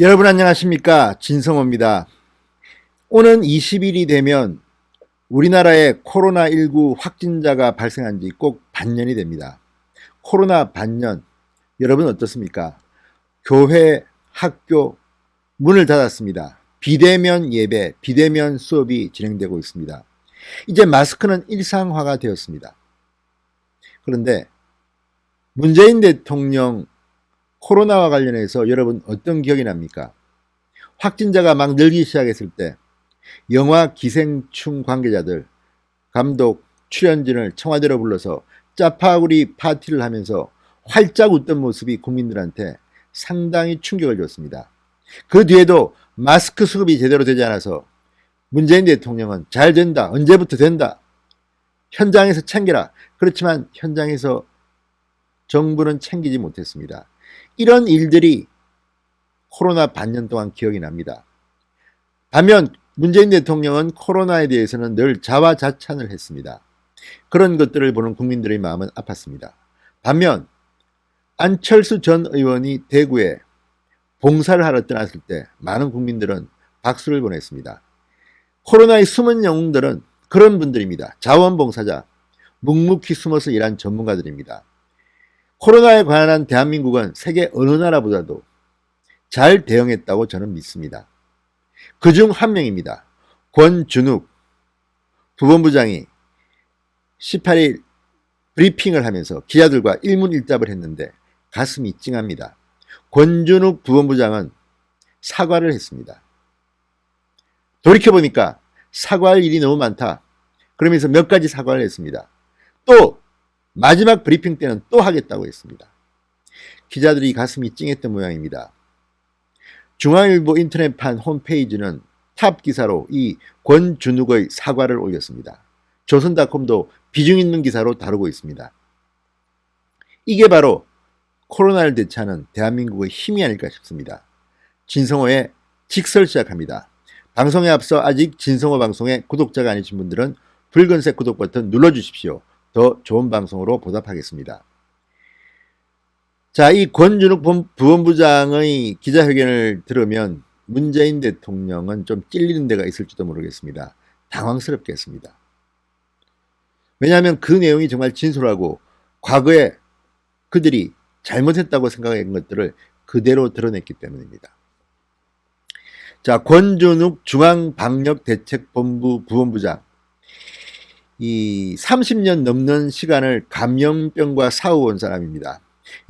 여러분 안녕하십니까? 진성호입니다. 오는 20일이 되면 우리나라에 코로나19 확진자가 발생한 지 꼭 반년이 됩니다. 코로나 반년, 여러분 어떻습니까? 교회, 학교 문을 닫았습니다. 비대면 예배, 비대면 수업이 진행되고 있습니다. 이제 마스크는 일상화가 되었습니다. 그런데 문재인 대통령 코로나와 관련해서 여러분 어떤 기억이 납니까? 확진자가 막 늘기 시작했을 때 영화 기생충 관계자들, 감독, 출연진을 청와대로 불러서 짜파구리 파티를 하면서 활짝 웃던 모습이 국민들한테 상당히 충격을 줬습니다. 그 뒤에도 마스크 수급이 제대로 되지 않아서 문재인 대통령은 잘 된다, 언제부터 된다, 현장에서 챙겨라. 그렇지만 현장에서 정부는 챙기지 못했습니다. 이런 일들이 코로나 반년 동안 기억이 납니다. 반면 문재인 대통령은 코로나에 대해서는 늘 자화자찬을 했습니다. 그런 것들을 보는 국민들의 마음은 아팠습니다. 반면 안철수 전 의원이 대구에 봉사를 하러 떠났을 때 많은 국민들은 박수를 보냈습니다. 코로나의 숨은 영웅들은 그런 분들입니다. 자원봉사자, 묵묵히 숨어서 일한 전문가들입니다. 코로나에 관한 대한민국은 세계 어느 나라보다도 잘 대응했다고 저는 믿습니다. 그중 한 명입니다. 권준욱 부본부장이 18일 브리핑을 하면서 기자들과 일문일답을 했는데 가슴이 찡합니다. 권준욱 부본부장은 사과를 했습니다. 돌이켜보니까 사과할 일이 너무 많다. 그러면서 몇 가지 사과를 했습니다. 또 마지막 브리핑 때는 또 하겠다고 했습니다. 기자들이 가슴이 찡했던 모양입니다. 중앙일보 인터넷판 홈페이지는 탑 기사로 이 권준욱의 사과를 올렸습니다. 조선닷컴도 비중 있는 기사로 다루고 있습니다. 이게 바로 코로나를 대처하는 대한민국의 힘이 아닐까 싶습니다. 진성호의 직설 시작합니다. 방송에 앞서 아직 진성호 방송의 구독자가 아니신 분들은 붉은색 구독 버튼 눌러주십시오. 더 좋은 방송으로 보답하겠습니다. 자, 이 권준욱 부본부장의 기자회견을 들으면 문재인 대통령은 좀 찔리는 데가 있을지도 모르겠습니다. 당황스럽겠습니다. 왜냐하면 그 내용이 정말 진솔하고 과거에 그들이 잘못했다고 생각한 것들을 그대로 드러냈기 때문입니다. 자, 권준욱 중앙방역대책본부 부본부장. 이 30년 넘는 시간을 감염병과 싸워온 사람입니다.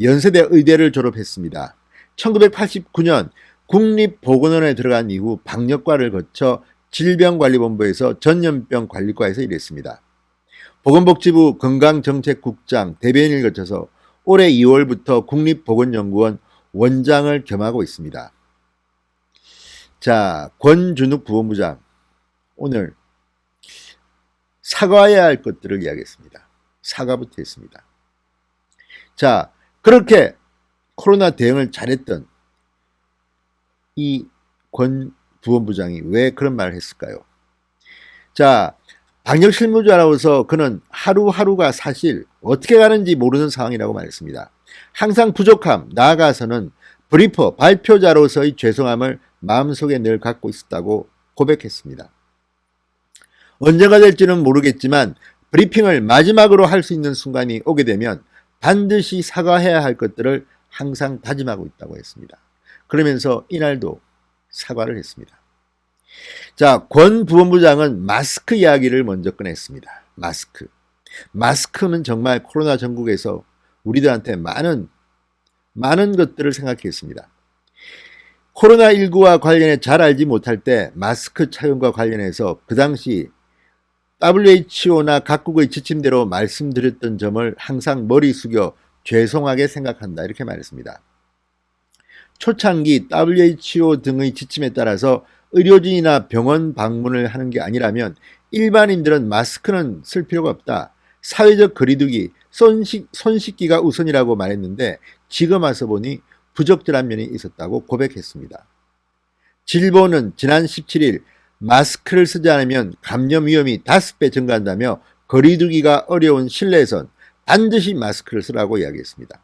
연세대 의대를 졸업했습니다. 1989년 국립보건원에 들어간 이후 방역과를 거쳐 질병관리본부에서 전염병관리과에서 일했습니다. 보건복지부 건강정책국장 대변인을 거쳐서 올해 2월부터 국립보건연구원 원장을 겸하고 있습니다. 자, 권준욱 부본부장, 오늘 사과해야 할 것들을 이야기했습니다. 사과부터 했습니다. 자, 그렇게 코로나 대응을 잘했던 이 권 부본부장이 왜 그런 말을 했을까요? 자, 방역실무자로서 그는 하루하루가 사실 어떻게 가는지 모르는 상황이라고 말했습니다. 항상 부족함, 나아가서는 브리퍼, 발표자로서의 죄송함을 마음속에 늘 갖고 있었다고 고백했습니다. 언제가 될지는 모르겠지만 브리핑을 마지막으로 할 수 있는 순간이 오게 되면 반드시 사과해야 할 것들을 항상 다짐하고 있다고 했습니다. 그러면서 이날도 사과를 했습니다. 자, 권 부본부장은 마스크 이야기를 먼저 꺼냈습니다. 마스크는 정말 코로나 전국에서 우리들한테 많은 것들을 생각했습니다. 코로나19와 관련해 잘 알지 못할 때 마스크 착용과 관련해서 그 당시 WHO나 각국의 지침대로 말씀드렸던 점을 항상 머리 숙여 죄송하게 생각한다, 이렇게 말했습니다. 초창기 WHO 등의 지침에 따라서 의료진이나 병원 방문을 하는 게 아니라면 일반인들은 마스크는 쓸 필요가 없다. 사회적 거리두기, 손 씻기가 우선이라고 말했는데 지금 와서 보니 부적절한 면이 있었다고 고백했습니다. 질보는 지난 17일 마스크를 쓰지 않으면 감염 위험이 5배 증가한다며 거리두기가 어려운 실내에선 반드시 마스크를 쓰라고 이야기했습니다.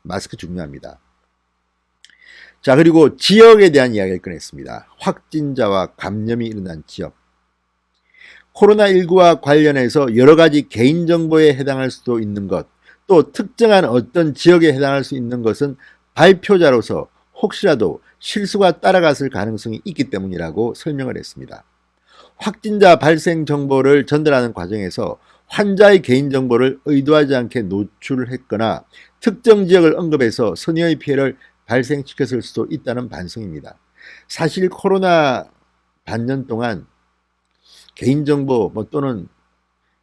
마스크 중요합니다. 자, 그리고 지역에 대한 이야기를 꺼냈습니다. 확진자와 감염이 일어난 지역. 코로나19와 관련해서 여러 가지 개인정보에 해당할 수도 있는 것, 또 특정한 어떤 지역에 해당할 수 있는 것은 발표자로서 혹시라도 실수가 따라갔을 가능성이 있기 때문이라고 설명을 했습니다. 확진자 발생 정보를 전달하는 과정에서 환자의 개인정보를 의도하지 않게 노출했거나 특정 지역을 언급해서 선의의 피해를 발생시켰을 수도 있다는 반성입니다. 사실 코로나 반년 동안 개인정보 또는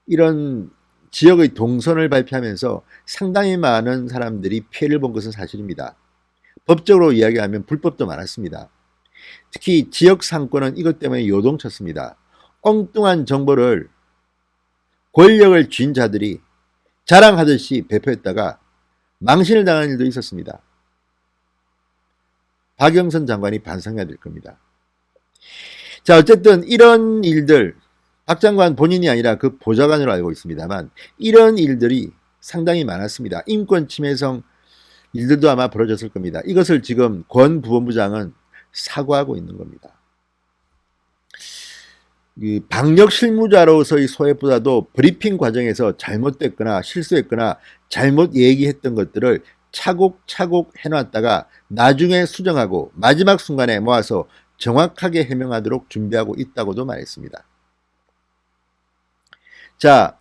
이런 지역의 동선을 발표하면서 상당히 많은 사람들이 피해를 본 것은 사실입니다. 법적으로 이야기하면 불법도 많았습니다. 특히 지역 상권은 이것 때문에 요동쳤습니다. 엉뚱한 정보를 권력을 쥔 자들이 자랑하듯이 배포했다가 망신을 당한 일도 있었습니다. 박영선 장관이 반성해야 될 겁니다. 자, 어쨌든 이런 일들, 박 장관 본인이 아니라 그 보좌관으로 알고 있습니다만 이런 일들이 상당히 많았습니다. 인권 침해성 일들도 아마 벌어졌을 겁니다. 이것을 지금 권 부본부장은 사과하고 있는 겁니다. 이 방역 실무자로서의 소외보다도 브리핑 과정에서 잘못됐거나 실수했거나 잘못 얘기했던 것들을 차곡차곡 해놨다가 나중에 수정하고 마지막 순간에 모아서 정확하게 해명하도록 준비하고 있다고도 말했습니다. 자,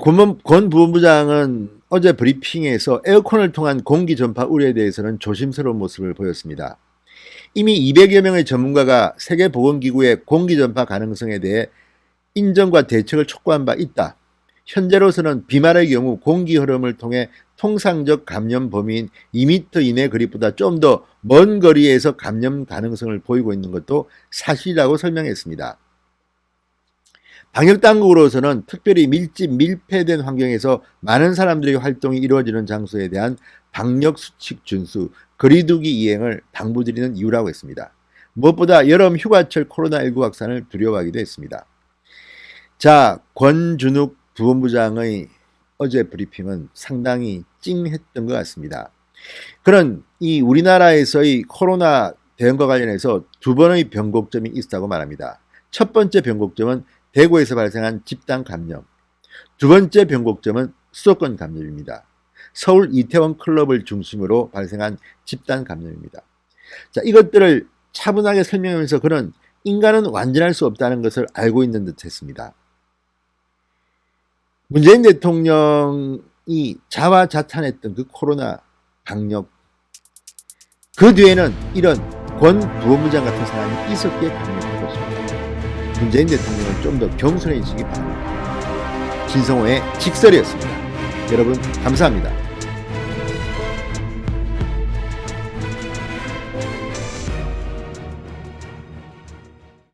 권 부본부장은 어제 브리핑에서 에어컨을 통한 공기 전파 우려에 대해서는 조심스러운 모습을 보였습니다. 이미 200여 명의 전문가가 세계보건기구의 공기 전파 가능성에 대해 인정과 대책을 촉구한 바 있다. 현재로서는 비말의 경우 공기 흐름을 통해 통상적 감염 범위인 2m 이내 거리보다 좀 더 먼 거리에서 감염 가능성을 보이고 있는 것도 사실이라고 설명했습니다. 방역당국으로서는 특별히 밀폐된 환경에서 많은 사람들의 활동이 이루어지는 장소에 대한 방역수칙 준수, 거리두기 이행을 당부드리는 이유라고 했습니다. 무엇보다 여름 휴가철 코로나19 확산을 두려워하기도 했습니다. 자, 권준욱 부본부장의 어제 브리핑은 상당히 찡했던 것 같습니다. 그는 이 우리나라에서의 코로나 대응과 관련해서 두 번의 변곡점이 있다고 말합니다. 첫 번째 변곡점은 대구에서 발생한 집단 감염, 두 번째 변곡점은 수도권 감염입니다. 서울 이태원 클럽을 중심으로 발생한 집단 감염입니다. 자, 이것들을 차분하게 설명하면서 그는 인간은 완전할 수 없다는 것을 알고 있는 듯 했습니다. 문재인 대통령이 자화자찬했던 그 코로나 방역, 그 뒤에는 이런 권 부본부장 같은 사람이 있었기에 강력한 것입니다. 문재인 대통령은 좀 더 겸손해지기 바랍니다. 진성호의 직설이었습니다. 여러분 감사합니다.